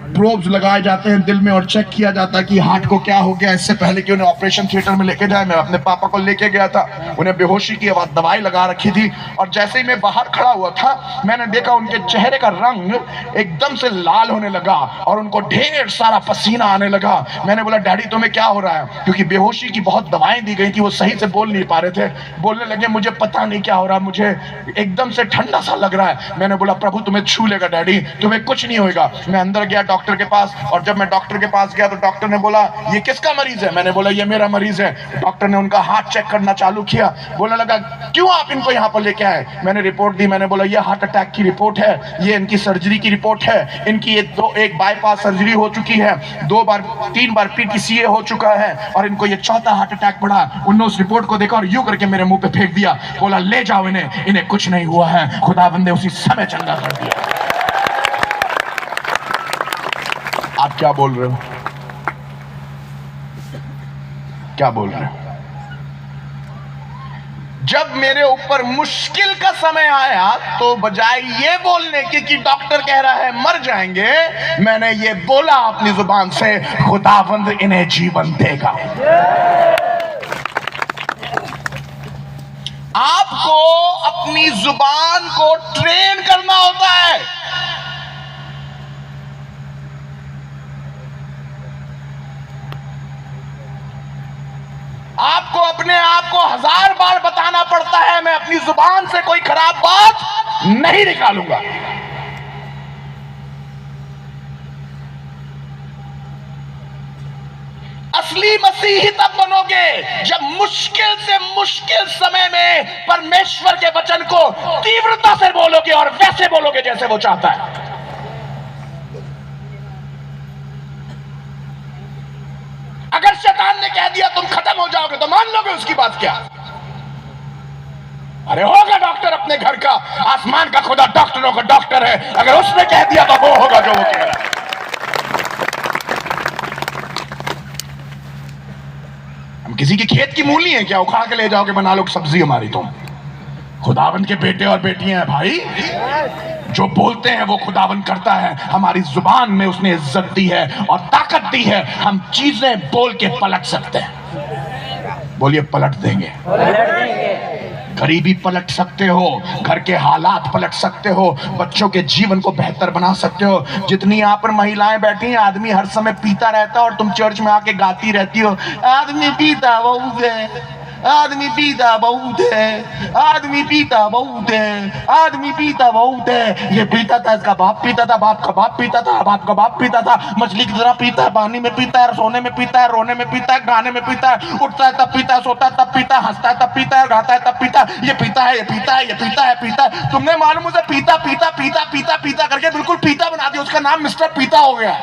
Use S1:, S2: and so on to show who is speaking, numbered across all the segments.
S1: Probes लगाए जाते हैं दिल में और चेक किया जाता है कि हार्ट को क्या हो गया। इससे पहले कि उन्हें ऑपरेशन थिएटर में लेके जाए, मैं अपने पापा को लेके गया था, उन्हें बेहोशी की दवाई लगा रखी थी, और जैसे ही मैं बाहर खड़ा हुआ था मैंने देखा उनके चेहरे का रंग एकदम से लाल होने लगा और उनको ढेर सारा पसीना आने लगा। मैंने बोला डैडी तुम्हें क्या हो रहा है, क्योंकि बेहोशी की बहुत दवाएं दी गई थी, वो सही से बोल नहीं पा रहे थे। बोलने लगे मुझे पता नहीं क्या हो रहा, मुझे एकदम से ठंडा सा लग रहा है। मैंने बोला प्रभु तुम्हें छू लेगा डैडी, तुम्हें कुछ नहीं होगा। मैं अंदर गया डॉक्टर के पास, और जब मैं डॉक्टर के पास गया तो डॉक्टर ने बोला ये किसका मरीज है। मैंने बोला ये मेरा मरीज है। डॉक्टर ने उनका हाथ चेक करना चालू किया, बोलने लगा क्यों आप इनको यहाँ पर लेके आए। मैंने रिपोर्ट दी, मैंने बोला ये हार्ट अटैक की रिपोर्ट है, ये इनकी सर्जरी की रिपोर्ट है, इनकी एक बाईपास सर्जरी हो चुकी है, 3 बार PTCA हो चुका है, और इनको ये चौथा हार्ट अटैक पड़ा। उन्होंने उस रिपोर्ट को देखा और यूं करके मेरे मुंह पे फेंक दिया, बोला ले जाओ इन्हें, इन्हें कुछ नहीं हुआ है, खुदावंद ने उसी समय चंगा कर दिया। आप क्या बोल रहे हो, क्या बोल रहे हो? जब मेरे ऊपर मुश्किल का समय आया तो बजाय ये बोलने के कि डॉक्टर कह रहा है मर जाएंगे, मैंने ये बोला अपनी जुबान से खुदावंद इन्हें जीवन देगा। आपको अपनी जुबान को ट्रेन करना होता है। आपको अपने आप को 1000 बार बताना पड़ता है मैं अपनी जुबान से कोई खराब बात नहीं निकालूंगा। असली मसीही तब बनोगे जब मुश्किल से मुश्किल समय में परमेश्वर के वचन को तीव्रता से बोलोगे और वैसे बोलोगे जैसे वो चाहता है। अगर शैतान ने कह दिया तुम खत्म हो जाओगे तो मान लोगे उसकी बात क्या? अरे होगा डॉक्टर अपने घर का, आसमान का खुदा डॉक्टरों का डॉक्टर है, अगर उसने कह दिया तो वो होगा जो वो कह रहा है। हम किसी की खेत की मूली है क्या, उखाड़ के ले जाओगे बना लो सब्जी हमारी? तुम खुदावंद के बेटे और बेटियां हैं भाई, जो बोलते हैं वो खुदावंद करता है। हमारी जुबान में उसने इज्जत दी है और ताकत दी है, हम चीजें बोल के पलट सकते हैं। बोलिए पलट देंगे। गरीबी पलट सकते हो, घर के हालात पलट सकते हो, बच्चों के जीवन को बेहतर बना सकते हो। जितनी यहाँ पर महिलाएं बैठी हैं, आदमी हर समय पीता रहता है और तुम चर्च में आके गाती रहती हो आदमी पीता बहुत है, आदमी पीता बहुत है, आदमी पीता बहुत है, आदमी पीता बहुत है। ये पीता था, इसका बाप पीता था, बाप का बाप पीता था, बाप का बाप पीता था, मछली की तरह पीता है, पानी में पीता है, सोने में पीता है, रोने में पीता है, गाने में पीता है, उठता है तब पीता है, सोता है तब पीता है, हंसता है तब पीता है, गाता है तब पीता है। ये पीता है, ये पीता है, ये पीता है, पीता है। तुमने मालूम उसे पीता पीता पीता पीता पीता करके बिल्कुल पीता बना दिया, उसका नाम मिस्टर पीता हो गया।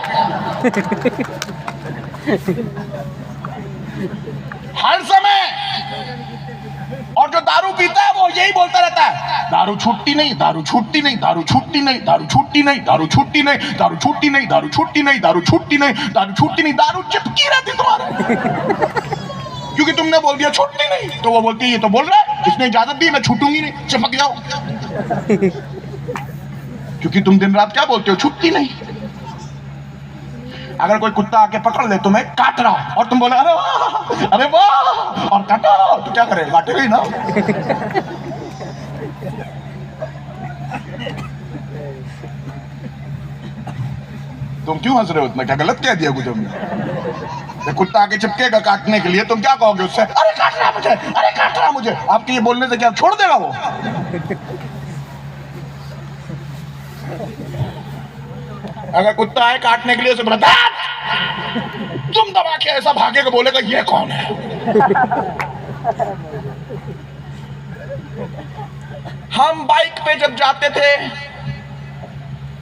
S1: हर समय। और जो दारू पीता है वो यही बोलता रहता है दारू छूटती नहीं, दारू छूटती नहीं, दारू छूटती नहीं, दारू छूटती नहीं, दारू छूटती नहीं, दारू छूटती नहीं, दारू छूटती नहीं, दारू छूटती नहीं, दारू छूटती नहीं, दारू चिपकी रहती तुम्हारे। क्योंकि तुमने बोल दिया छूटती नहीं, तो वो बोलती है ये तो बोल रहा है, इसने इजाजत दी, मैं छूटूंगी नहीं, चिपक जाओ। क्योंकि तुम दिन रात क्या बोलते हो, छूटती नहीं। अगर कोई कुत्ता आके पकड़ ले तुम्हें काट रहा और तुम बोले अरे वाह, अरे वाह, और काटो, तो क्या करे, काटेगा ही ना। तुम क्यों हंस रहे हो इतना, क्या गलत कह दिया कुछ हमने? कुत्ता आके चिपकेगा काटने के लिए, तुम क्या कहोगे उससे? अरे काट रहा मुझे, अरे काट रहा मुझे। आपके ये बोलने से क्या छोड़ देगा वो? अगर कुत्ता आए काटने के लिए उसे बोला तुम दबा के ऐसा भागेगा, बोलेगा ये कौन है। हम बाइक पे जब जाते थे,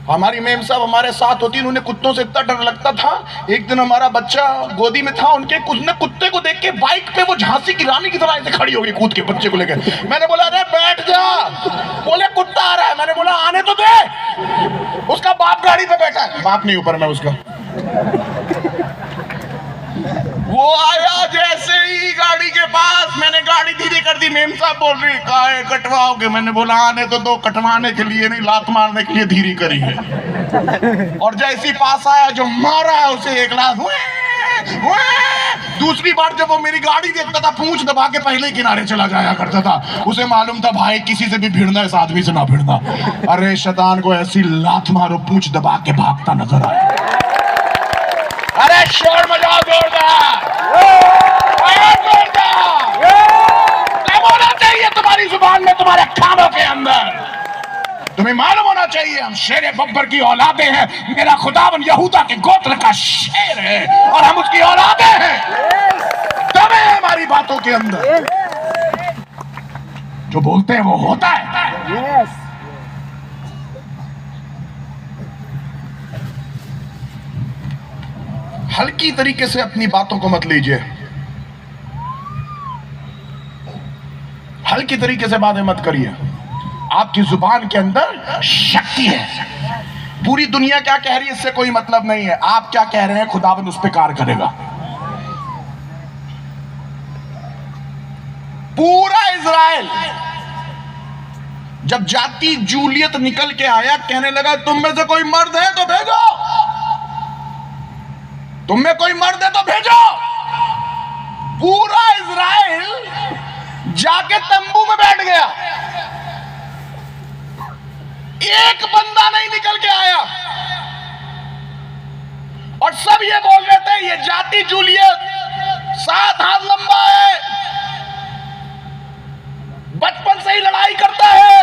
S1: हमारी मेम साहब हमारे साथ होती, उन्हें कुत्तों से इतना डर लगता था। एक दिन हमारा बच्चा गोदी में था, उनके कुत्ते को देख के बाइक पे वो झांसी की रानी की तरह ऐसे खड़ी हो गई कूद के बच्चे को लेकर। मैंने बोला अरे बैठ जा, बोले कुत्ता आ रहा है। मैंने बोला आने तो दे, उसका बाप गाड़ी पे बैठा है, बाप नहीं ऊपर, मैं उसका। वो आया जैसे ही गाड़ी के पास, मैंने गाड़ी धीरे कर दी। मेम साहब बोल रही काहे कटवाओगे, मैंने बोला आने तो दो, कटवाने के लिए नहीं लात मारने के लिए धीरे करी है। और जैसी पास आया जो मारा है उसे एक लाख। दूसरी बार जब वो मेरी गाड़ी देखता था पूंछ दबा के पहले किनारे चला जाया करता था। उसे मालूम था भाई किसी से भी भिड़ना इस आदमी से ना भिड़ना। अरे शैतान को ऐसी लात मारो पूंछ दबा के भागता नजर आया। अरे शोर मचाओ जोरदार, होना चाहिए तुम्हारी जुबान में, तुम्हारे कानों के अंदर। तुम्हें मालूम होना चाहिए हम शेर बब्बर की औलादे हैं। मेरा खुदावन यहूदा के गोत्र का शेर है और हम उसकी औलादे हैं। दम है हमारी बातों के अंदर, जो बोलते हैं वो होता है। हल्की तरीके से अपनी बातों को मत लीजिए, हल्की तरीके से बातें मत करिए। आपकी जुबान के अंदर शक्ति है। पूरी दुनिया क्या कह रही है इससे कोई मतलब नहीं है। आप क्या कह रहे हैं खुदावंद उस पर कार्य करेगा। पूरा इजराइल जब जाति जूलियत निकल के आया, कहने लगा तुम में से कोई मर्द है तो भेजो, तुम में कोई मर्द है तो भेजो। पूरा इजराइल जाके तंबू में बैठ गया, एक बंदा नहीं निकल के आया। और सब ये बोल रहे थे ये जाति जूलियत 7 हाथ लंबा है, बचपन से ही लड़ाई करता है,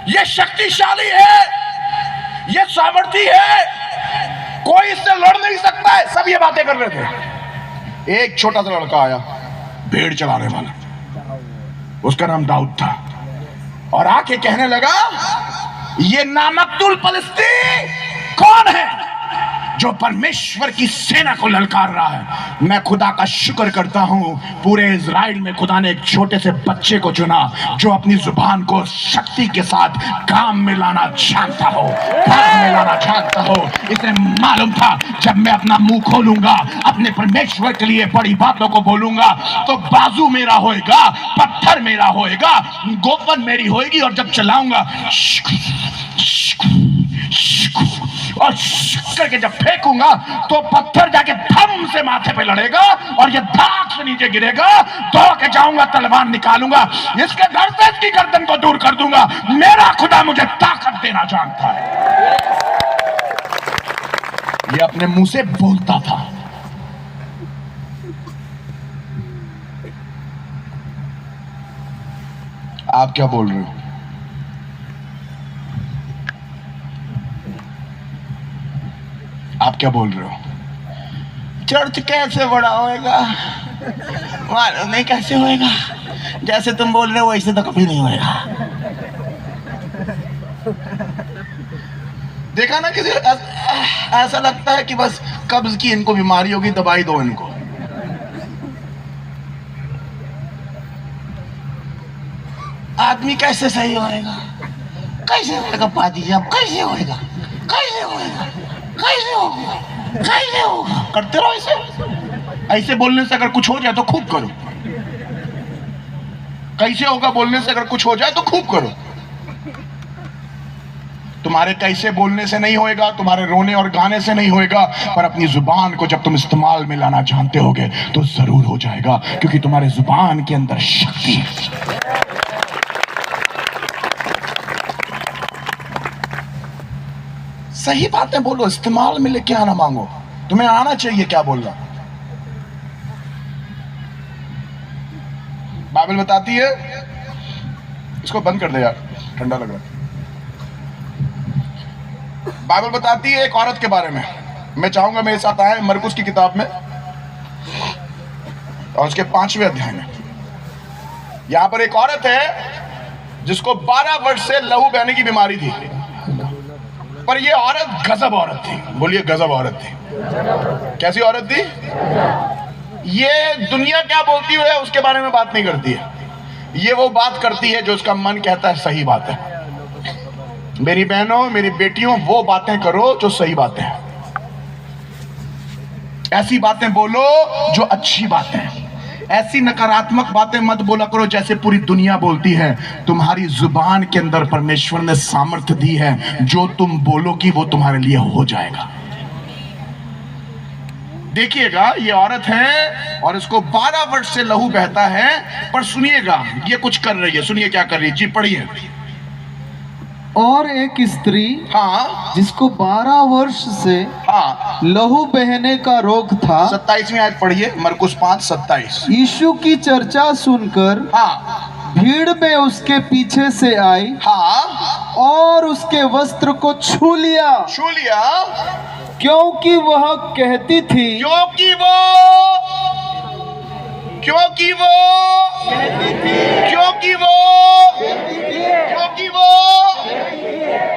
S1: ये शक्तिशाली है, ये सामर्थी है, कोई इससे लड़ नहीं सकता है। सब ये बातें कर रहे थे। एक छोटा सा लड़का आया, भेड़ चलाने वाला, उसका नाम दाऊद था, और आके कहने लगा ये नामकतुल फलिस्ती कौन है जो परमेश्वर की सेना को ललकार रहा है। मैं खुदा का शुक्र करता हूं पूरे इजराइल में खुदा ने एक छोटे से बच्चे को चुना जो अपनी जुबान को शक्ति के साथ काम में लाना जानता हो, काम में लाना जानता हो। इसे मालूम था जब मैं अपना मुंह खोलूंगा, अपने परमेश्वर के लिए बड़ी बातों को बोलूंगा तो बाजू मेरा होएगा, पत्थर मेरा होएगा, गोफन मेरी होएगी, और जब चलाऊंगा और करके जब फेंकूंगा तो पत्थर जाके धम से माथे पे लड़ेगा और ये धाक से नीचे गिरेगा। दौड़ के जाऊंगा, तलवार निकालूंगा, इसके घर से इसकी गर्दन को दूर कर दूंगा। मेरा खुदा मुझे ताकत देना जानता है। ये अपने मुंह से बोलता था। आप क्या बोल रहे हो? आप क्या बोल रहे हो?
S2: चर्च कैसे बड़ा होएगा? मालूम नहीं कैसे होएगा। जैसे तुम बोल रहे हो वैसे तो कभी नहीं होएगा।
S1: देखा ना, किसी ऐसा लगता है कि बस कब्ज की इनको बीमारी होगी, दवाई दो इनको।
S2: आदमी कैसे सही होएगा? कैसे होएगा? पादी साहब कैसे होएगा? कैसे होएगा? कैसे होगा? कैसे होगा?
S1: करते रहो ऐसे। ऐसे बोलने से अगर कुछ हो जाए तो खूब करो। कैसे होगा बोलने से अगर कुछ हो जाए तो खूब करो। तुम्हारे कैसे बोलने से नहीं होएगा, तुम्हारे रोने और गाने से नहीं होएगा, पर अपनी जुबान को जब तुम इस्तेमाल में लाना जानते होगे तो जरूर हो जाएगा, क्योंकि तुम्हारे जुबान के अंदर शक्ति है। सही बातें बोलो, इस्तेमाल में लेके आना मांगो। तुम्हें आना चाहिए क्या बोलना। बाइबल बताती है, इसको बंद कर दे यार, ठंडा लग रहा है। बाइबल बताती है एक औरत के बारे में। मैं चाहूंगा मेरे साथ आए मरकुस की किताब में और उसके 5वें अध्याय में। यहां पर एक औरत है जिसको 12 वर्ष से लहू बहने की बीमारी थी, पर ये औरत गजब औरत थी। बोलिए गजब औरत थी। कैसी औरत थी? ये दुनिया क्या बोलती है उसके बारे में बात नहीं करती है, ये वो बात करती है जो उसका मन कहता है सही बात है। मेरी बहनों, मेरी बेटियों, वो बातें करो जो सही बातें हैं। ऐसी बातें बोलो जो अच्छी बातें हैं, ऐसी नकारात्मक बातें मत बोला करो जैसे पूरी दुनिया बोलती है। तुम्हारी जुबान के अंदर परमेश्वर ने सामर्थ्य दी है, जो तुम बोलोगी वो तुम्हारे लिए हो जाएगा। देखिएगा, ये औरत है और इसको 12 वर्ष से लहू बहता है, पर सुनिएगा ये कुछ कर रही है। सुनिए क्या कर रही है जी, पढ़िए।
S3: और एक स्त्री
S1: हाँ
S3: जिसको 12 वर्ष से
S1: हाँ,
S3: लहू बहने का रोग था,
S1: 27वीं आयत पढ़िए, मरकुस 5:27।
S3: यीशु की चर्चा सुनकर
S1: हाँ
S3: भीड़ में उसके पीछे से आई
S1: हाँ,
S3: और उसके वस्त्र को छू लिया,
S1: छू लिया,
S3: क्योंकि वह कहती थी
S1: क्योंकि वो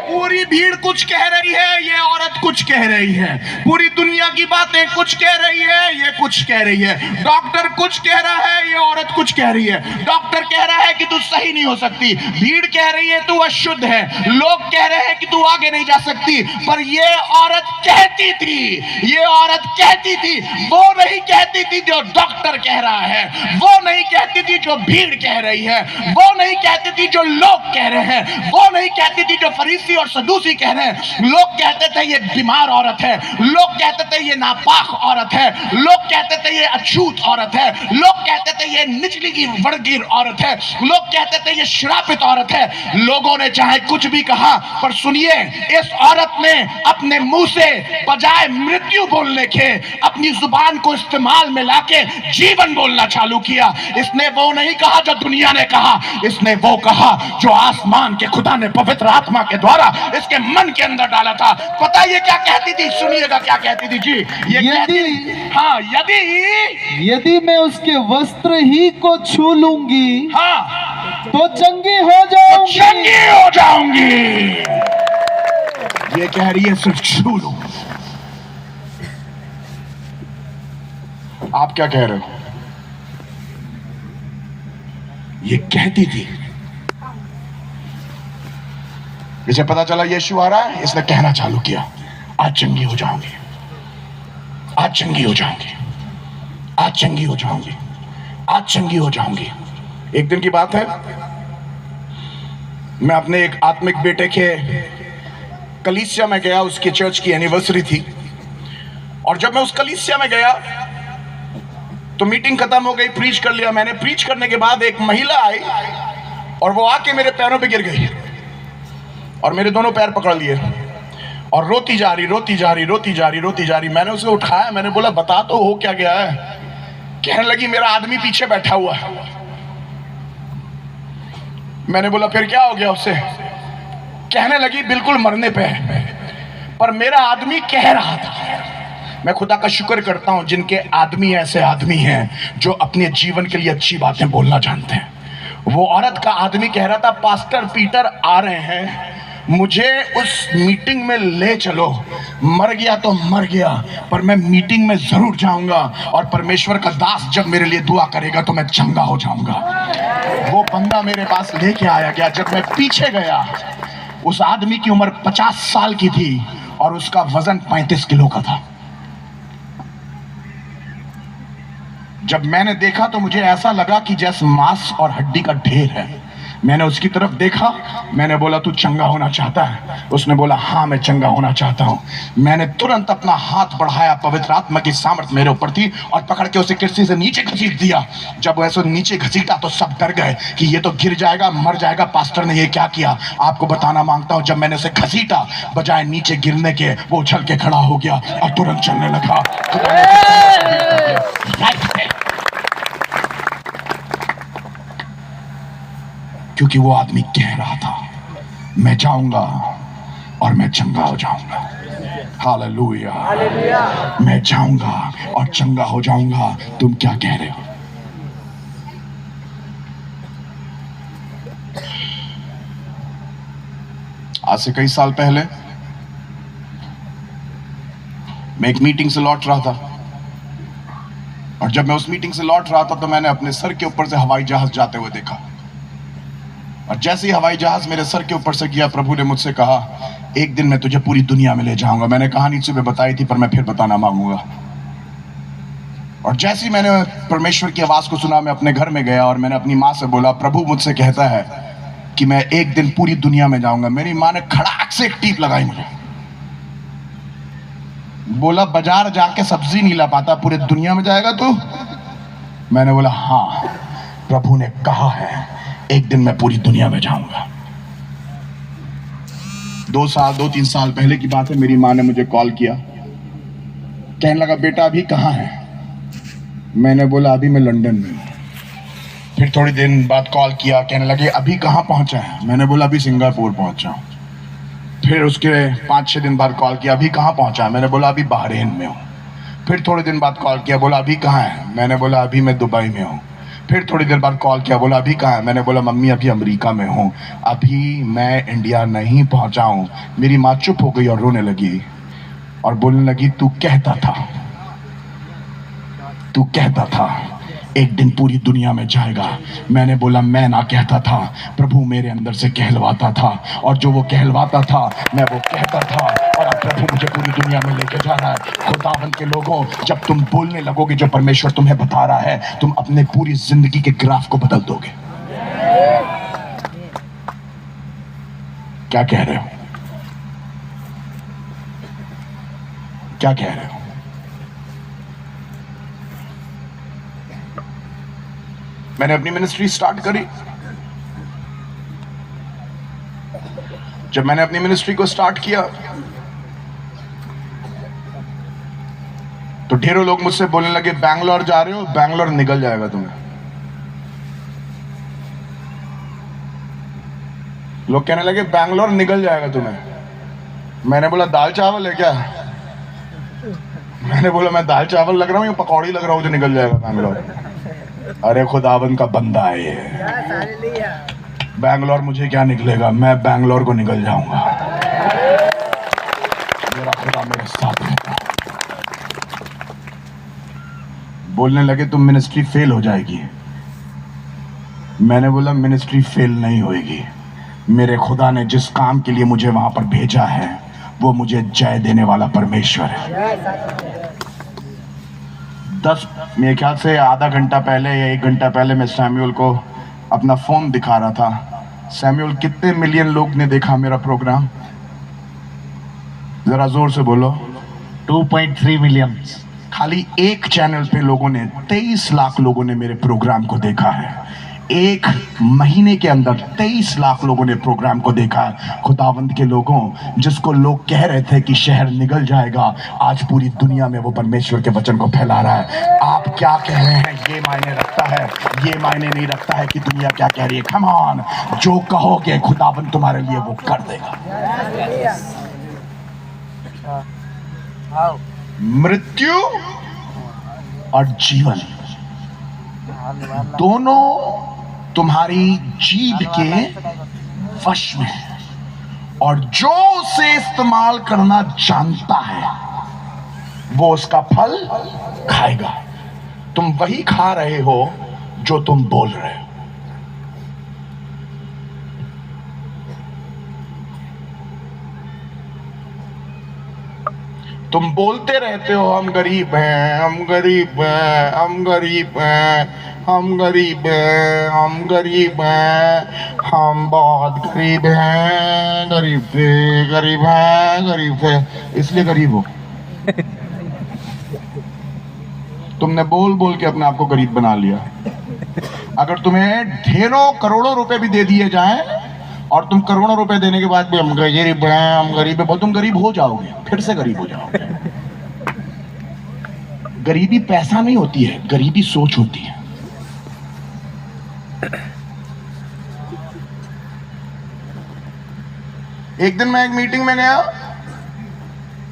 S1: पूरी भीड़ कुछ कह रही है, ये औरत कुछ कह रही है, पूरी दुनिया की बातें कुछ कह रही है, ये कुछ कह रही है, डॉक्टर कुछ कह रहा है, ये औरत कुछ कह रही है। डॉक्टर कह रहा है कि तू सही नहीं हो सकती, भीड़ कह रही है तू अशुद्ध है, लोग कह रहे हैं कि तू आगे नहीं जा सकती, पर ये औरत कहती थी, वो नहीं कहती थी जो डॉक्टर कह रहा है, वो नहीं कहती थी जो भीड़ कह रही है, वो नहीं कहती थी जो लोग कह रहे हैं, वो नहीं कहती थी जो फरीसी और सदूसी कह रहे हैं। लोग कहते थे ये बीमार औरत है, लोग कहते थे ये नापाक औरत है, लोग कहते थे ये अछूत औरत है, लोग कहते थे ये निचली की वर्गीय औरत है, लोग कहते थे ये श्रापित औरत है। लोगों ने चाहे कुछ भी कहा, पर सुनिए, इस औरत ने अपने मुंह से बजाय मृत्यु बोलने के अपनी जुबान को इस्तेमाल में लाके जीवन बोलना चालू किया। इसने वो नहीं कहा जो दुनिया ने कहा, इसने वो कहा जो आसमान के खुदा ने पवित्र आत्मा के द्वारा इसके मन के अंदर डाला था। पता ये क्या कहती थी? सुनिएगा क्या कहती थी जी। ये
S3: यदि मैं उसके वस्त्र ही को छू लूंगी
S1: हाँ
S3: तो चंगी हो जाऊंगी।
S1: ये कह रही है सिर्फ छू लो। आप क्या कह रहे हो? ये कहती थी, इसे पता चला यीशु आ रहा है, इसने कहना चालू किया, आज चंगी हो जाऊंगी, आज चंगी हो जाऊंगी, आज चंगी हो जाऊंगी, आज चंगी हो जाऊंगी। एक दिन की बात है, मैं अपने एक आत्मिक बेटे के कलीसिया में गया, उसके चर्च की एनिवर्सरी थी, और जब मैं उस कलीसिया में गया तो मीटिंग खत्म हो गई, प्रीच कर लिया मैंने। प्रीच करने के बाद एक महिला आई और वो आके मेरे पैरों पे गिर गई और मेरे दोनों पैर पकड़ लिए और रोती जा रही। मैंने उसे उठाया, मैंने बोला बता तो हो क्या गया है? कहने लगी मेरा आदमी पीछे बैठा हुआ है। मैंने बोला फिर क्या हो गया उससे? कहने लगी बिल्कुल मरने पे है, पर मेरा आदमी कह रहा था। मैं खुदा का शुक्र करता हूं जिनके आदमी ऐसे आदमी हैं जो अपने जीवन के लिए अच्छी बातें बोलना जानते हैं। वो औरत का आदमी कह रहा था पास्टर पीटर आ रहे हैं, मुझे उस मीटिंग में ले चलो। मर गया तो मर गया, पर मैं मीटिंग में जरूर जाऊंगा और परमेश्वर का दास जब मेरे लिए दुआ करेगा तो मैं चंगा हो जाऊंगा। वो बंदा मेरे पास लेके आया गया। जब मैं पीछे गया, उस आदमी की उम्र 50 साल की थी और उसका वजन 35 किलो का था। जब मैंने देखा तो मुझे ऐसा लगा कि जैसे मांस और हड्डी का ढेर है। मैंने उसकी तरफ देखा, मैंने बोला तू चंगा होना चाहता है? उसने बोला हाँ मैं चंगा होना चाहता हूँ। मैंने तुरंत अपना हाथ बढ़ाया, पवित्र आत्मा की सामर्थ मेरे ऊपर थी, और पकड़ के उसे कुर्सी से नीचे घसीट दिया। जब वैसे नीचे घसीटा तो सब डर गए कि ये तो गिर जाएगा, मर जाएगा, पास्टर ने ये क्या किया। आपको बताना मांगता हूँ, जब मैंने उसे घसीटा, बजाय नीचे गिरने के वो उछल के खड़ा हो गया और तुरंत चलने लगा। क्योंकि वो आदमी कह रहा था मैं जाऊंगा और मैं चंगा हो जाऊंगा। हालेलुया, मैं जाऊंगा और चंगा हो जाऊंगा। तुम क्या कह रहे हो? आज से कई साल पहले मैं एक मीटिंग से लौट रहा था, और जब मैं उस मीटिंग से लौट रहा था तो मैंने अपने सर के ऊपर से हवाई जहाज जाते हुए देखा। और जैसे ही हवाई जहाज मेरे सर के ऊपर से गया, प्रभु ने मुझसे कहा एक दिन मैं तुझे पूरी दुनिया में ले जाऊंगा। मैंने कहानी सुबह बताई थी, पर मैं फिर बताना मांगूंगा। और जैसे ही मैंने परमेश्वर की आवाज़ को सुना, मैं अपने घर में गया और मैंने अपनी माँ से बोला, प्रभु मुझसे कहता है कि मैं एक दिन पूरी दुनिया में जाऊंगा। मेरी माँ ने खड़ाक से एक टीप लगाई मुझे, बोला बाजार जाके सब्जी नहीं ला पाता, पूरी दुनिया में जाएगा तू? मैंने बोला हाँ, प्रभु ने कहा है एक दिन मैं पूरी दुनिया में जाऊंगा। 2-3 साल पहले की बात है। मेरी माँ ने मुझे कॉल किया, कहने लगा बेटा अभी कहाँ है? मैंने बोला अभी मैं लंदन में हूँ। फिर थोड़ी दिन बाद कॉल किया, कहने लगे अभी कहाँ पहुँचा है? मैंने बोला अभी सिंगापुर पहुँचा हूँ। फिर उसके 5-6 दिन बाद कॉल किया, अभी कहाँ पहुँचा है? मैंने बोला अभी बहरीन में हूँ। फिर थोड़े दिन बाद कॉल किया, बोला अभी कहाँ है? मैंने बोला अभी मैं दुबई में हूँ। फिर थोड़ी देर बाद कॉल किया, बोला अभी कहाँ है? मैंने बोला मम्मी अभी अमेरिका में हूँ, अभी मैं इंडिया नहीं पहुँचा हूँ। मेरी माँ चुप हो गई और रोने लगी और बोलने लगी तू कहता था एक दिन पूरी दुनिया में जाएगा। मैंने बोला मैं ना कहता था, प्रभु मेरे अंदर से कहलवाता था, और जो वो कहलवाता था मैं वो कहता था, और अब प्रभु मुझे पूरी दुनिया में लेके जा रहा है। खुदावंद के लोगों, जब तुम बोलने लगोगे जो परमेश्वर तुम्हें बता रहा है, तुम अपने पूरी जिंदगी के ग्राफ को बदल दोगे। क्या कह रहे हो? क्या कह रहे हो? मैंने अपनी मिनिस्ट्री स्टार्ट करी। जब मैंने अपनी मिनिस्ट्री को स्टार्ट किया तो ढेरों लोग मुझसे बोलने लगे बैंगलोर जा रहे हो, बैंगलोर निकल जाएगा तुम्हें। लोग कहने लगे बैंगलोर निकल जाएगा तुम्हें। मैंने बोला दाल चावल है क्या? मैंने बोला मैं दाल चावल लग रहा हूँ या पकौड़ी लग रहा हूँ जो निकल जाएगा बैंगलोर? अरे खुदावंद का बंदा है ये। बैंगलोर मुझे क्या निकलेगा, मैं बैंगलोर को निकल जाऊंगा। मेरा खुदा मेरे साथ रहता। बोलने लगे तुम मिनिस्ट्री फेल हो जाएगी। मैंने बोला मिनिस्ट्री फेल नहीं होएगी। मेरे खुदा ने जिस काम के लिए मुझे वहां पर भेजा है वो मुझे जय देने वाला परमेश्वर है। मेरे ख्याल से आधा घंटा पहले या 1 घंटा पहले मैं सैमुअल को अपना फोन दिखा रहा था। सैमुअल कितने मिलियन लोग ने देखा मेरा प्रोग्राम? जरा जोर से बोलो।
S2: 2.3 मिलियन।
S1: खाली एक चैनल पे लोगों ने 23 लाख लोगों ने मेरे प्रोग्राम को देखा है। एक महीने के अंदर 23 लाख लोगों ने प्रोग्राम को देखा है। खुदावंद के लोगों, जिसको लोग कह रहे थे कि शहर निगल जाएगा, आज पूरी दुनिया में वो परमेश्वर के वचन को फैला रहा है। आप क्या कह रहे हैं ये मायने रखता है, ये मायने नहीं रखता है कि दुनिया क्या कह रही है। कम ऑन, जो कहोगे खुदावंद तुम्हारे लिए वो कर देगा। मृत्यु और जीवन दोनों तुम्हारी जीभ के वश में है, और जो उसे इस्तेमाल करना जानता है वो उसका फल खाएगा। तुम वही खा रहे हो जो तुम बोल रहे हो। तुम बोलते रहते हो हम गरीब हैं, हम गरीब हैं, हम गरीब हैं, हम गरीब हैं, हम गरीब हैं, हम बहुत गरीब हैं, गरीब थे, गरीब हैं, गरीब थे, इसलिए गरीब हो। तुमने बोल बोल के अपने आप को गरीब बना लिया। अगर तुम्हें ढेरों करोड़ों रुपए भी दे दिए जाएं और तुम करोड़ों रुपए देने के बाद भी हम गरीब हैं, हम गरीब हैं, तुम गरीब हो जाओगे, फिर से गरीब हो जाओगे। गरीबी पैसा नहीं होती है, गरीबी सोच होती है। एक दिन मैं एक मीटिंग में गया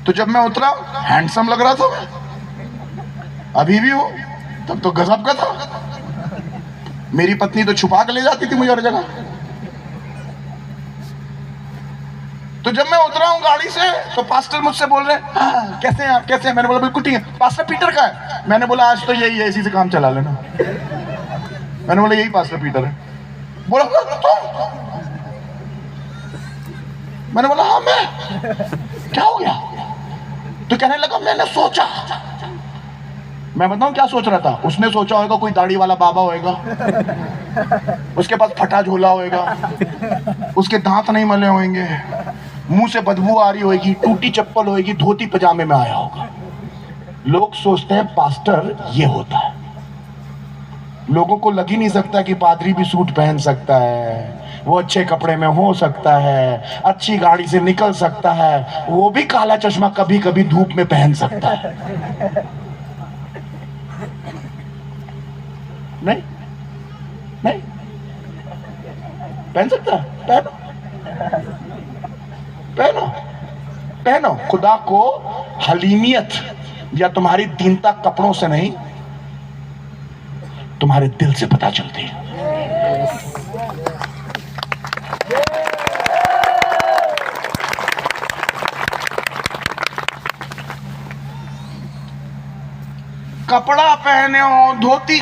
S1: तो जब मैं उतरा हैंडसम लग रहा था मैं, अभी भी हूं, तब तो गजब का था। मेरी पत्नी तो छुपा के ले जाती थी मुझे हर जगह। तो जब मैं उतरा हूं गाड़ी से तो पास्टर मुझसे बोल रहे हैं कैसे हैं आप, कैसे हैं? मैंने बोला बिल्कुल ठीक है। पास्टर पीटर का है? मैंने बोला आज तो यही है, इसी से काम चला लेना। मैंने बोला यही पास्टर पीटर है। बोला तो मैंने बोला हाँ मैं। क्या हो गया? तो कहने लगा मैंने सोचा मैं बताऊं क्या सोच रहा था? उसने सोचा होगा कोई दाढ़ी वाला बाबा होएगा, उसके पास फटा झोला होएगा, उसके दांत नहीं मले होंगे, मुंह से बदबू आ रही होगी, टूटी चप्पल होगी, धोती पजामे में आया होगा। लोग सोचते हैं पास्टर ये होता है। लोगों को लग ही नहीं सकता कि पादरी भी सूट पहन सकता है, वो अच्छे कपड़े में हो सकता है, अच्छी गाड़ी से निकल सकता है, वो भी काला चश्मा कभी कभी धूप में पहन सकता है। नहीं नहीं पहन सकता है? पहनो पहनो पहनो। खुदा को हलीमियत या तुम्हारी दीनता कपड़ों से नहीं, तुम्हारे दिल से पता चलती है। कपड़ा पहने हो धोती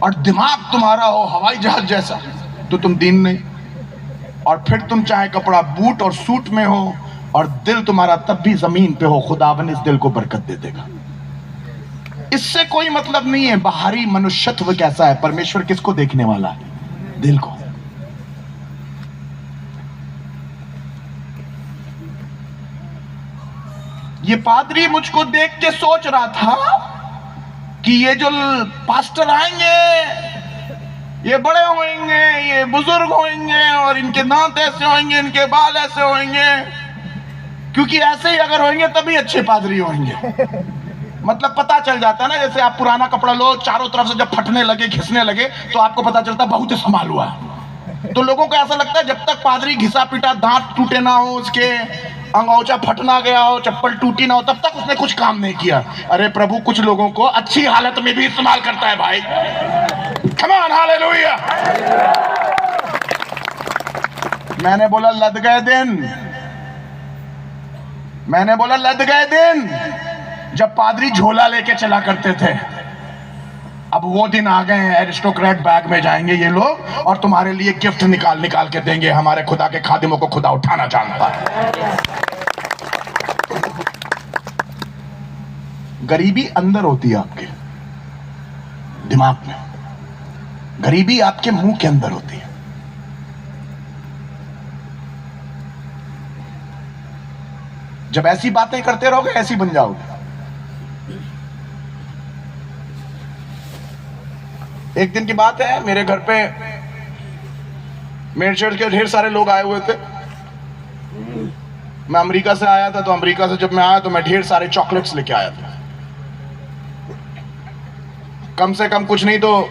S1: और दिमाग तुम्हारा हो हवाई जहाज जैसा, तो तुम दीन नहीं। और फिर तुम चाहे कपड़ा बूट और सूट में हो और दिल तुम्हारा तब भी जमीन पे हो, खुदावन इस दिल को बरकत दे देगा। इससे कोई मतलब नहीं है बाहरी मनुष्यत्व कैसा है, परमेश्वर किसको देखने वाला है? दिल को। ये पादरी मुझको देख के सोच रहा था कि ये जो पास्टर आएंगे ये बड़े होंगे, ये बुजुर्ग होंगे और इनके दांत ऐसे होंगे, इनके बाल ऐसे होंगे, क्योंकि ऐसे ही अगर होंगे तभी अच्छे पादरी होंगे। मतलब पता चल जाता है ना, जैसे आप पुराना कपड़ा लो, चारों तरफ से जब फटने लगे, घिसने लगे, तो आपको पता चलता बहुत इस्तेमाल हुआ। तो लोगों को ऐसा लगता है जब तक पादरी घिसा पिटा, दांत टूटे ना हो, उसके अंगौछा फट ना गया हो, चप्पल टूटी ना हो, तब तक उसने कुछ काम नहीं किया। अरे प्रभु कुछ लोगों को अच्छी हालत में भी इस्तेमाल करता है भाई। Come on, hallelujah. मैंने बोला लद गए दिन, मैंने बोला लद गए दिन जब पादरी झोला लेके चला करते थे। अब वो दिन आ गए हैं, एरिस्टोक्रेट बैग में जाएंगे ये लोग और तुम्हारे लिए गिफ्ट निकाल निकाल के देंगे। हमारे खुदा के खादिमों को खुदा उठाना जानता है। गरीबी अंदर होती है आपके दिमाग में, गरीबी आपके मुंह के अंदर होती है। जब ऐसी बातें करते रहोगे ऐसी बन जाओगे। एक दिन की बात है, मेरे घर पे मेरे चर्च के ढेर सारे लोग आए हुए थे। मैं अमेरिका से आया था, तो अमेरिका से जब मैं आया तो मैं ढेर सारे चॉकलेट्स लेके आया था। कम से कम कुछ नहीं तो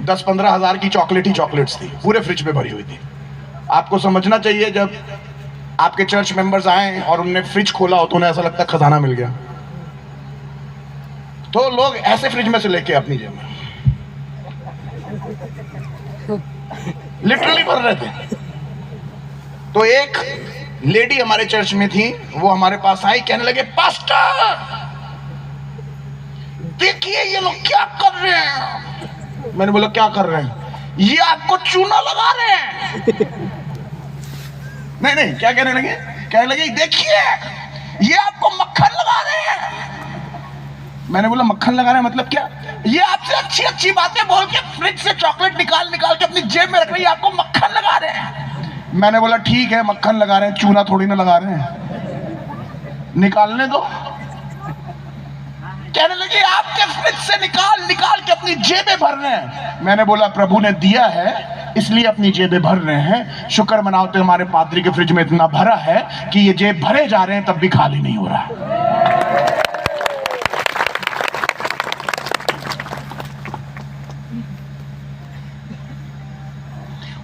S1: 10-15 हजार की चॉकलेट ही चॉकलेट्स थी, पूरे फ्रिज में भरी हुई थी। आपको समझना चाहिए, जब आपके चर्च मेंबर्स आए और उनने फ्रिज खोला हो तो उन्हें ऐसा लगता है खजाना मिल गया। तो लोग ऐसे फ्रिज में से लेके अपनी जेब में लिटरली भर रहे थे। तो एक लेडी हमारे चर्च में थी, वो हमारे पास आई, कहने लगे पास्टर देखिए ये लोग क्या कर रहे हैं। मैंने बोला क्या कर रहे हैं? ये आपको चूना लगा रहे हैं। नहीं नहीं, क्या कहने लगे? कहने लगे देखिए ये आपको मक्खन लगा रहे हैं। मैंने बोला मक्खन लगा रहे हैं मतलब क्या? ये आपसे अच्छी अच्छी बातें बोल के फ्रिज से चॉकलेट निकाल निकाल के अपनी जेब में रख रही है, आपको मक्खन लगा रहे हैं। मैंने बोला ठीक है मक्खन लगा रहे हैं, चूना थोड़ी ना लगा रहे हैं, निकालने दो। कहने लगे आपके फ्रिज से निकाल निकाल के अपनी जेबें भर रहे हैं। मैंने बोला प्रभु ने दिया है इसलिए अपनी जेबें भर रहे हैं। शुक्र मनाते हमारे पादरी के फ्रिज में इतना भरा है कि ये जेब भरे जा रहे हैं तब भी खाली नहीं हो रहा।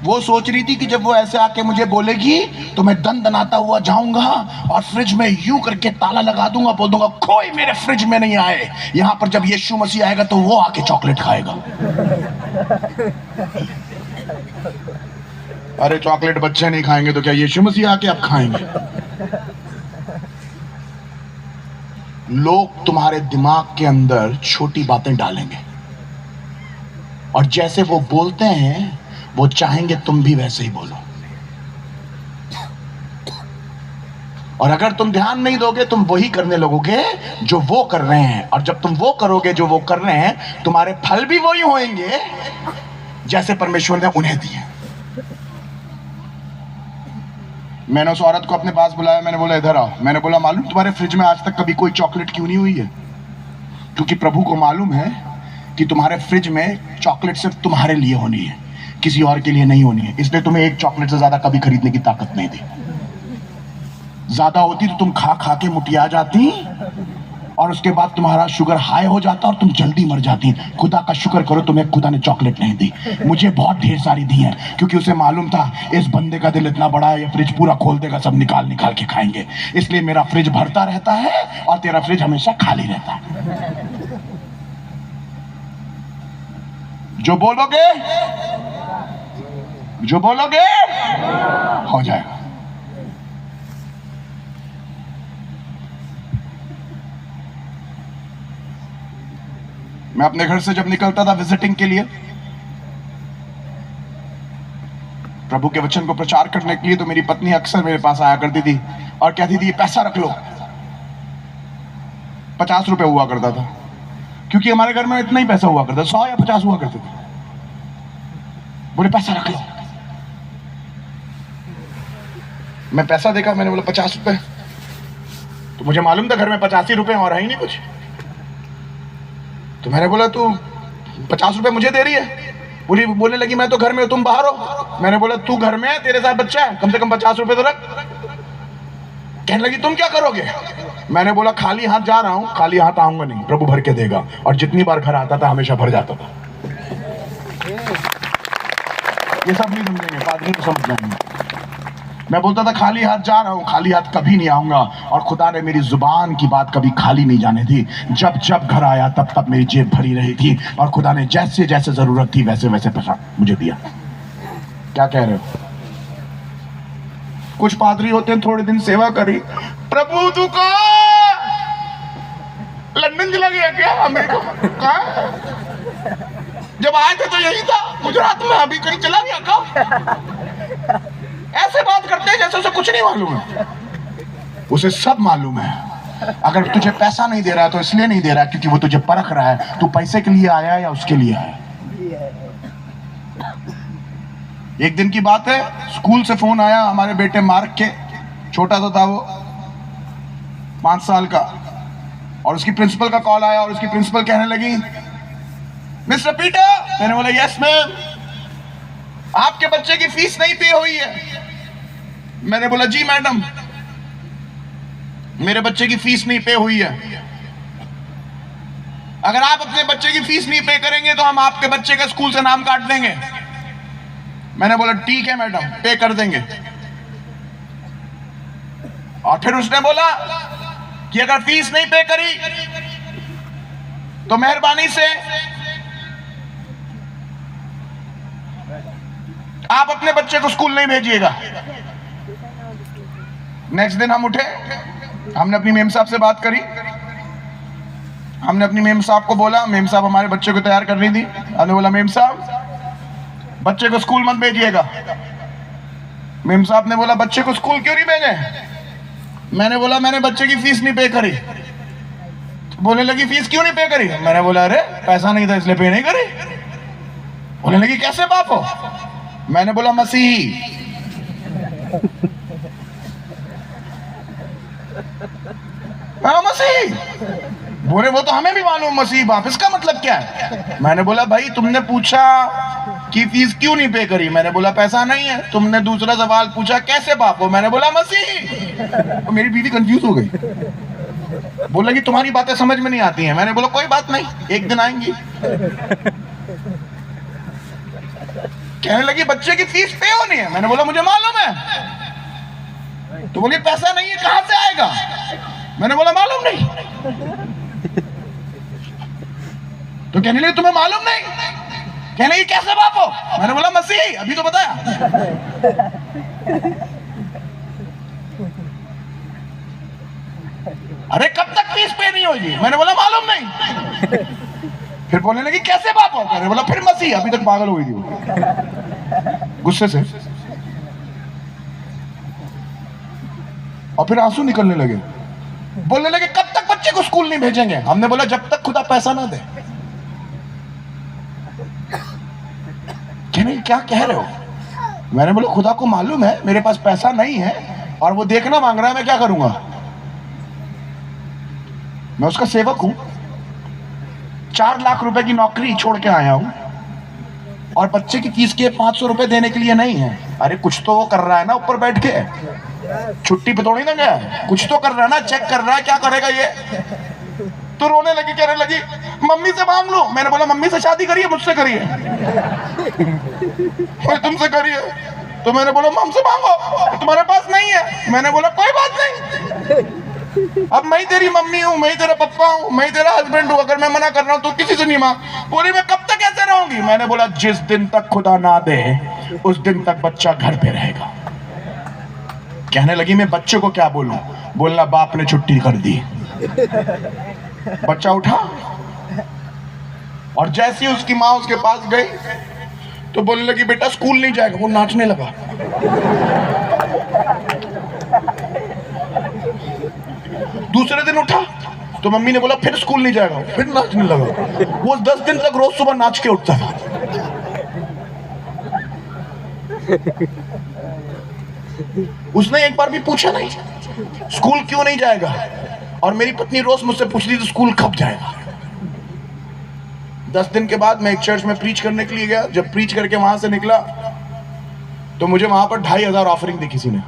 S1: वो सोच रही थी कि जब वो ऐसे आके मुझे बोलेगी तो मैं दन दनाता हुआ जाऊंगा और फ्रिज में यूं करके ताला लगा दूंगा, बोल दूंगा कोई मेरे फ्रिज में नहीं आए। यहां पर जब यीशु मसीह आएगा तो वो आके चॉकलेट खाएगा। अरे चॉकलेट बच्चे नहीं खाएंगे तो क्या यीशु मसीह आके आप खाएंगे? लोग तुम्हारे दिमाग के अंदर छोटी बातें डालेंगे और जैसे वो बोलते हैं वो चाहेंगे तुम भी वैसे ही बोलो। और अगर तुम ध्यान नहीं दोगे तुम वही करने लगोगे जो वो कर रहे हैं, और जब तुम वो करोगे जो वो कर रहे हैं तुम्हारे फल भी वही होंगे जैसे परमेश्वर ने उन्हें दिए। मैंने उस औरत को अपने पास बुलाया, मैंने बोला इधर आओ। मैंने बोला मालूम तुम्हारे फ्रिज में आज तक कभी कोई चॉकलेट क्यों नहीं हुई है? क्योंकि प्रभु को मालूम है कि तुम्हारे फ्रिज में चॉकलेट सिर्फ तुम्हारे लिए होनी है, किसी और के लिए नहीं होनी है। इसलिए तुम्हें एक चॉकलेट से ज्यादा कभी खरीदने की ताकत नहीं दी। ज्यादा होती तो तुम खा खा के मुटिया जाती और उसके बाद तुम्हारा शुगर हाई हो जाता और तुम जल्दी मर जाती। खुदा का शुक्र करो तुम्हें खुदा ने चॉकलेट नहीं दी, मुझे बहुत ढेर सारी दी है, क्योंकि उसे मालूम था इस बंदे का दिल इतना बड़ा है ये फ्रिज पूरा खोल देगा, सब निकाल निकाल के खाएंगे। इसलिए मेरा फ्रिज भरता रहता है और तेरा फ्रिज हमेशा खाली रहता है। जो बोलोगे हो जाएगा। मैं अपने घर से जब निकलता था विजिटिंग के लिए प्रभु के वचन को प्रचार करने के लिए, तो मेरी पत्नी अक्सर मेरे पास आया करती थी और कहती थी ये पैसा रख लो। 50 रुपए हुआ करता था, क्योंकि हमारे घर में इतना ही पैसा हुआ करता, 100 या 50 हुआ करते थे। बोले पैसा रख लो। मैं पैसा देखा, मैंने बोला 50 रुपए। तो मुझे मालूम था घर में 85 रुपए और है ही नहीं कुछ। तो मैंने बोला तू 50 रुपए मुझे दे रही है? बोलने लगी मैं तो घर में, तुम बाहर हो। मैंने बोला तू घर में है, तेरे साथ बच्चा है, कम से कम 50 रुपए तो रख। कहने लगी तुम क्या करोगे? मैंने बोला खाली हाथ जा रहा हूं, खाली हाथ आऊंगा नहीं, प्रभु भर के देगा। और जितनी बार घर आता था हमेशा भर जाता था। ये सब नहीं समझेंगे, पादरी को समझ जाएंगे। मैं बोलता था खाली हाथ जा रहा हूं, खाली हाथ कभी नहीं आऊंगा। और खुदा ने मेरी जुबान की बात कभी खाली नहीं जाने दी। जब जब घर आया तब तब मेरी जेब भरी रही थी, और खुदा ने जैसे जैसे जरूरत थी वैसे वैसे पैसा मुझे दिया। क्या कह रहे हो? कुछ पादरी होते हैं थोड़े दिन सेवा करी, प्रभु तू कहाँ? लंदन चला गया क्या? अमेरिका कहाँ? जब आए थे तो यही था गुजरात में, अभी कहीं चला गया क्या? ऐसे बात करते हैं जैसे उसे कुछ नहीं मालूम है। उसे सब मालूम है। अगर तुझे पैसा नहीं दे रहा है तो इसलिए नहीं दे रहा है क्योंकि वो तुझे परख रहा है, तू पैसे के लिए आया है या उसके लिए आया है। एक दिन की बात है, स्कूल से फोन आया हमारे बेटे मार्क के, छोटा सा था वो, 5 साल का, और उसकी प्रिंसिपल का कॉल आया और उसकी प्रिंसिपल कहने लगी मिस्टर पीटर। मैंने बोला यस मैम, आपके बच्चे की फीस नहीं पे हुई है। मैंने बोला जी मैडम, मेरे बच्चे की फीस नहीं पे हुई है। अगर आप अपने बच्चे की फीस नहीं पे करेंगे तो हम आपके बच्चे का स्कूल से नाम काट देंगे। मैंने बोला ठीक है मैडम, पे कर देंगे। और फिर उसने बोला कि अगर फीस नहीं पे करी तो मेहरबानी से आप अपने बच्चे को स्कूल नहीं भेजिएगा। नेक्स्ट दिन हम उठे, हमने अपनी मेम साहब से बात करी। हमने अपनी मेम साहब को बोला, मेम साहब हमारे बच्चे को तैयार कर रही थी। हमने बोला मेम साहब बच्चे को स्कूल मत भेजिएगा। मेम साहब ने बोला बच्चे को स्कूल क्यों नहीं भेजे? मैंने बोला मैंने बच्चे की फीस नहीं पे करी। तो बोलने लगी फीस क्यों नहीं पे करी? मैंने बोला अरे पैसा नहीं था इसलिए पे नहीं करी। बोलने लगी कैसे बाप हो? मैंने बोला मसीही। मसीही? बोले वो तो हमें भी मालूम मसीही बाप, इसका मतलब क्या है? मैंने बोला भाई तुमने पूछा कि फीस क्यों नहीं पे करी, मैंने बोला पैसा नहीं है। तुमने दूसरा सवाल पूछा कैसे बाप हो, मैंने बोला मसीही। तो मेरी बीवी कंफ्यूज हो गई, बोला कि तुम्हारी बातें समझ में नहीं आती हैं। मैंने बोला कोई बात नहीं, एक दिन आएंगी। कहने लगी बच्चे की फीस पे होनी है। मैंने बोला मुझे मालूम है। तो बोली पैसा नहीं है कहां से आएगा? मैंने बोला मालूम नहीं। तो कहने लगी तुम्हें मालूम नहीं? कहने लगी कैसे बाप हो? मैंने बोला मसीही, अभी तो बताया। अरे कब तक फीस पे नहीं होगी? मैंने बोला मालूम नहीं। फिर बोलने लगी कैसे बाप हो? मैंने बोला फिर मसीह, अभी तक पागल हो गई थी वो गुस्से से। और फिर आंसू निकलने लगे। बोलने लगे कब तक बच्चे को स्कूल नहीं भेजेंगे? हमने बोला जब तक खुदा पैसा ना दे। क्या नहीं, क्या कह रहे हो? मैंने बोला खुदा को मालूम है मेरे पास पैसा नहीं है और वो देखना मांग रहा है, मैं क्या करूंगा? मैं उसका सेवक हूं। 4 लाख रुपए की नौकरी छोड़ के आया हूं और बच्चे की फीस के 500 रुपए देने के लिए नहीं है। अरे कुछ तो वो कर रहा है ना ऊपर बैठ के, छुट्टी पे थोड़ी ना गया, कुछ तो कर रहा है ना, चेक कर रहा है, क्या करेगा ये? तो रोने लगी, कहने लगी मम्मी से मांग लो। मैंने बोला मम्मी से शादी करिए, मुझसे करिए, तुमसे करिए। तो मैंने बोला मम से मांगो, तुम्हारे पास नहीं है। मैंने बोला कोई बात नहीं, अब मैं ही तेरी मम्मी हूँ, मैं ही तेरा पप्पा हूँ, मैं ही तेरा हस्बैंड हूँ, अगर मैं मना कर रहा हूँ तो किसी से नहीं मांग। बोली मैं कब तक ऐसे रहूंगी? मैंने बोला जिस दिन तक खुदा ना दे उस दिन तक बच्चा घर पे रहेगा। कहने लगी मैं बच्चे को क्या बोलूं? बोलना बाप ने छुट्टी कर दी। बच्चा उठा और जैसे ही उसकी माँ उसके पास गई तो बोलने लगी बेटा स्कूल नहीं जाएगा। वो नाचने लगा। दूसरे दिन उठा तो मम्मी ने बोला फिर स्कूल नहीं जाएगा, फिर नाचने लगा। वो 10 दिन तक रोज सुबह नाच के उठता था। उसने एक बार भी पूछा नहीं स्कूल क्यों नहीं जाएगा। और मेरी पत्नी रोज मुझसे पूछती थी स्कूल कब जाएगा। 10 दिन के बाद मैं एक चर्च में प्रीच करने के लिए गया। जब प्रीच करके वहां से निकला तो मुझे वहां पर 2500 ऑफरिंग दी किसी ने।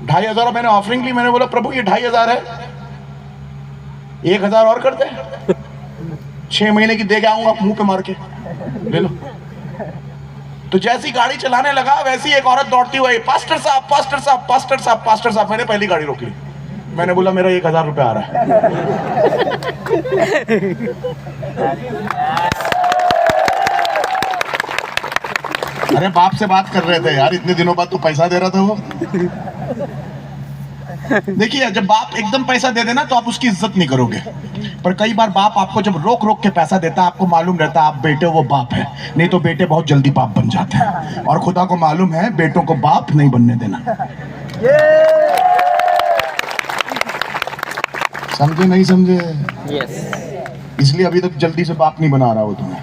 S1: 2500 मैंने ऑफरिंग ली। मैंने बोला प्रभु ये 2500 है, 1000 और कर दे, 6 महीने की दे के आऊंगा मुंह पे मार के, ले लो। तो जैसी गाड़ी चलाने लगा वैसी एक औरत दौड़ती हुई, पास्टर साहब पास्टर साहब पास्टर साहब पास्टर साहब। मैंने पहली गाड़ी रोक ली। मैंने बोला मेरा 1000 रुपया आ रहा है। अरे बाप से बात कर रहे थे यार, इतने दिनों बाद तो पैसा दे रहा था वो। देखिए जब बाप एकदम पैसा दे देना तो आप उसकी इज्जत नहीं करोगे, पर कई बार बाप आपको जब रोक रोक के पैसा देता है आपको मालूम रहता है आप बेटे वो बाप है, नहीं तो बेटे बहुत जल्दी बाप बन जाते हैं। और खुदा को मालूम है बेटों को बाप नहीं बनने देना। समझे नहीं समझे? इसलिए अभी तक जल्दी से बाप नहीं बना रहा हो तुम्हें।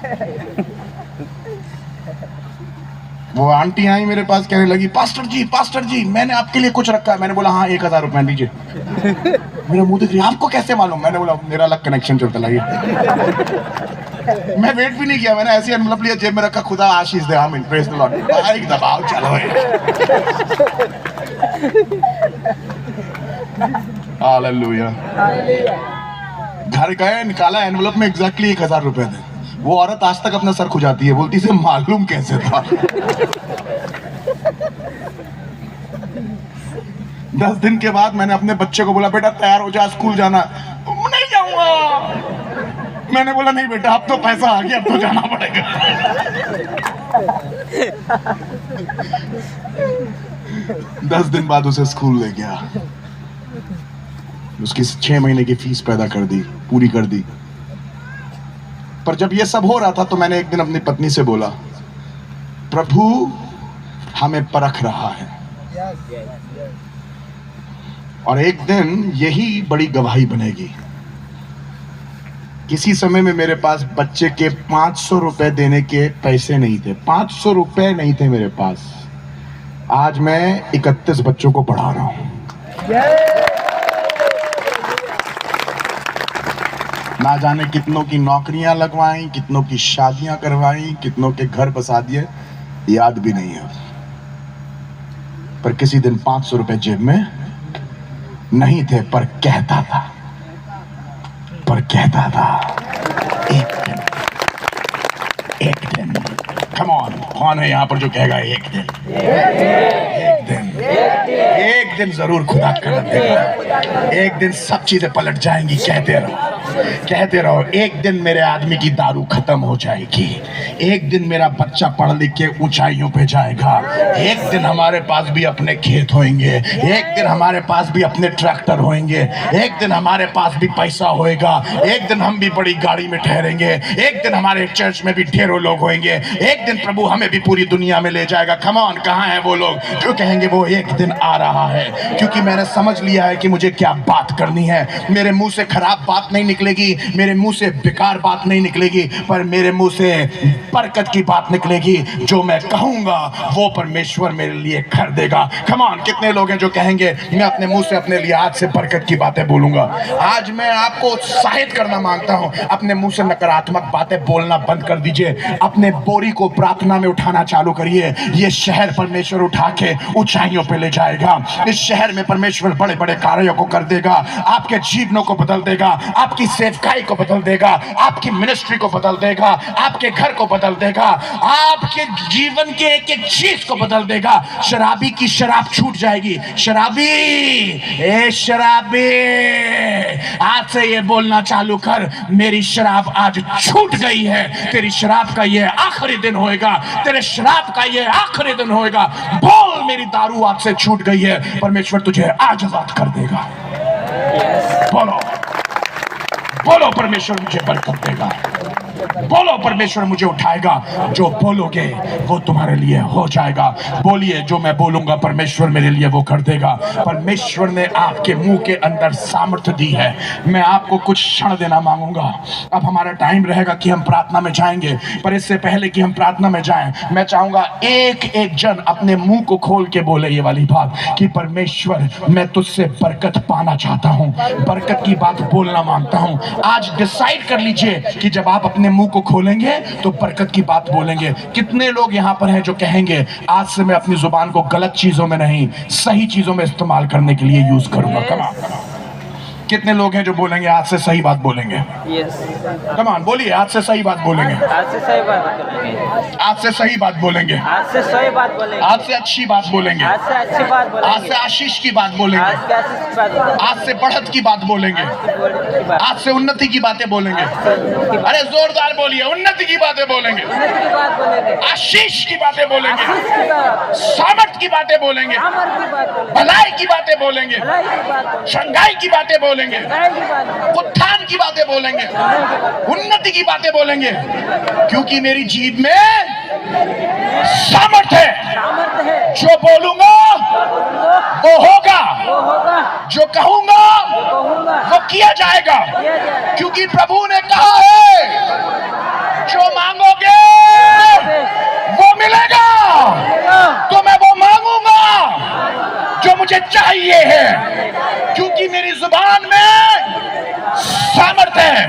S1: वो आंटी आई मेरे पास, कहने लगी पास्टर जी मैंने आपके लिए कुछ रखा है। मैंने बोला हाँ 1000 रुपया लीजिए। मेरे मुंह देख रही आपको कैसे मालूम? मैंने बोला मेरा अलग कनेक्शन चलता लाइए। मैं वेट भी नहीं किया, मैंने ऐसी एनवलप लिया जेब में रखा, खुदा आशीष दे, आमीन, प्रेज द लॉर्ड। बाइक दबाओ चलो। हालेलुया। घर गए, निकाला एनवलप में एग्जैक्टली 1000 रुपए थे। वो औरत आज तक अपना सर खुजाती है, बोलती से मालूम कैसे था। 10 दिन के बाद मैंने अपने बच्चे को बोला बेटा तैयार हो जा स्कूल जाना। नहीं जाऊंगा। मैंने बोला नहीं बेटा अब तो पैसा आ गया, अब तो जाना पड़ेगा। 10 दिन बाद उसे स्कूल ले गया, उसकी 6 महीने की फीस पैदा कर दी, पूरी कर दी। पर जब ये सब हो रहा था तो मैंने एक दिन अपनी पत्नी से बोला प्रभु हमें परख रहा है, और एक दिन यही बड़ी गवाही बनेगी। किसी समय में मेरे पास बच्चे के 500 रुपए देने के पैसे नहीं थे, 500 रुपए नहीं थे मेरे पास। आज मैं 31 बच्चों को पढ़ा रहा हूं। ना जाने कितनों की नौकरियां लगवाई, कितनों की शादियां करवाई, कितनों के घर बसा दिए, याद भी नहीं है। पर किसी दिन 500 रुपए जेब में नहीं थे, पर कहता था एक दिन कम ऑन, कौन है यहाँ पर जो कहेगा एक दिन जरूर खुदा कर देगा, एक दिन सब चीजें पलट जाएंगी। कहते रहो एक दिन मेरे आदमी की दारू खत्म हो जाएगी, एक दिन मेरा बच्चा पढ़ लिख के ऊंचाइयों पे जाएगा, एक दिन हमारे पास भी अपने खेत होंगे, एक दिन हमारे पास भी अपने ट्रैक्टर होंगे, एक दिन हमारे पास भी पैसा होएगा, एक दिन हम भी बड़ी गाड़ी में ठहरेंगे, एक दिन हमारे चर्च में भी ढेरों लोग होंगे, एक दिन प्रभु हमें भी पूरी दुनिया में ले जाएगा। कम ऑन, कहाँ है वो लोग जो कहेंगे वो एक दिन आ रहा है, क्योंकि मैंने समझ लिया है कि मुझे क्या बात करनी है। मेरे मुंह से खराब बात नहीं निकलेगी, मेरे मुंह से बेकार बात नहीं निकलेगी, पर मेरे मुंह से बरकत की बात निकलेगी। जो मैं कहूंगा वो परमेश्वर मेरे लिए कर देगा। कम ऑन, कितने लोग हैं जो कहेंगे मैं अपने मुंह से अपने लिए आज से बरकत की बातें बोलूंगा। आज मैं आपको उत्साहित करना मांगता हूं, अपने मुंह से नकारात्मक बातें बोलना बंद कर दीजिए। अपने बोरी को प्रार्थना में उठाना चालू करिए। ये शहर परमेश्वर उठा के ऊंचाइयों पे ले जाएगा। इस शहर में परमेश्वर बड़े बड़े कार्यों को कर देगा। आपके जीवनों को बदल देगा, आपकी सेवकाई को बदल देगा, आपकी मिनिस्ट्री को बदल देगा, आपके घर को बदल देगा, आपके जीवन के एक एक चीज को बदल देगा। शराबी की शराब छूट जाएगी। शराबी, ए शराबी, आज से ये बोलना चालू कर, मेरी शराब आज छूट गई है। तेरी शराब का ये आखिरी दिन होएगा, तेरे शराब का ये आखिरी दिन होएगा। बोल, मेरी दारू आज से छूट गई है, परमेश्वर तुझे आज आजाद कर देगा। बोलो बोलो, परमेश्वर मुझे बरकत देगा। बोलो, परमेश्वर मुझे उठाएगा। जो बोलोगे वो तुम्हारे लिए हो जाएगा। बोलिए, जो मैं बोलूंगा परमेश्वर मेरे लिए वो कर देगा। परमेश्वर ने आपके मुंह के अंदर सामर्थ्य दी है। मैं आपको कुछ क्षण देना मांगूंगा। अब हमारा टाइम रहेगा कि हम प्रार्थना में जाएंगे, पर इससे पहले कि हम प्रार्थना में जाएं, मैं चाहूंगा एक एक जन अपने मुंह को खोल के बोले ये वाली बात कि परमेश्वर, मैं तुझसे बरकत पाना चाहता हूं, बरकत की बात बोलना मांगता हूं। आज डिसाइड कर लीजिए कि जब आप अपने मुंह को खोलेंगे तो बरकत की बात बोलेंगे। कितने लोग यहां पर हैं जो कहेंगे आज से मैं अपनी जुबान को गलत चीजों में नहीं, सही चीजों में इस्तेमाल करने के लिए यूज करूंगा? कमा कितने लोग हैं जो बोलेंगे आज से सही बात बोलेंगे? कमान बोलिए, आज से सही बात बोलेंगे,
S4: आज से सही बात बोलेंगे,
S1: आज से सही बात बोलेंगे,
S4: आज से सही बात बोलेंगे,
S1: आज से अच्छी बात बोलेंगे,
S4: आज से अच्छी बात बोलेंगे,
S1: आज से आशीष की बात बोलेंगे,
S4: आज से आशीष की बात बोलेंगे,
S1: आज से बढ़त की बात बोलेंगे, आज से उन्नति की बातें बोलेंगे। अरे जोरदार बोलिए, उन्नति की बातें बोलेंगे,
S4: उन्नति की बात बोलेंगे,
S1: आशीष की बातें बोलेंगे,
S4: आशीष की बात,
S1: सामर्थ की बातें बोलेंगे,
S4: अमर की बात बोलेंगे,
S1: भलाई की बातें बोलेंगे,
S4: भलाई की बात बोलेंगे,
S1: शंघाई की बातें बोलेंगे,
S4: भलाई की बात बोलेंगे,
S1: उत्थान की बातें बोलेंगे, उन्नति की बातें बोलेंगे, क्योंकि मेरी जीभ में सामर्थ है।
S4: सामर्थ्य है।
S1: जो बोलूंगा वो होगा,
S4: वो होगा,
S1: जो कहूंगा
S4: कहूंगा,
S1: वो किया जाएगा,
S4: किया जाएगा।
S1: क्योंकि प्रभु ने कहा है जो मांगोगे वो मिलेगा। तो मैं वो मांगूंगा जो मुझे चाहिए है, क्योंकि मेरी जुबान में सामर्थ है।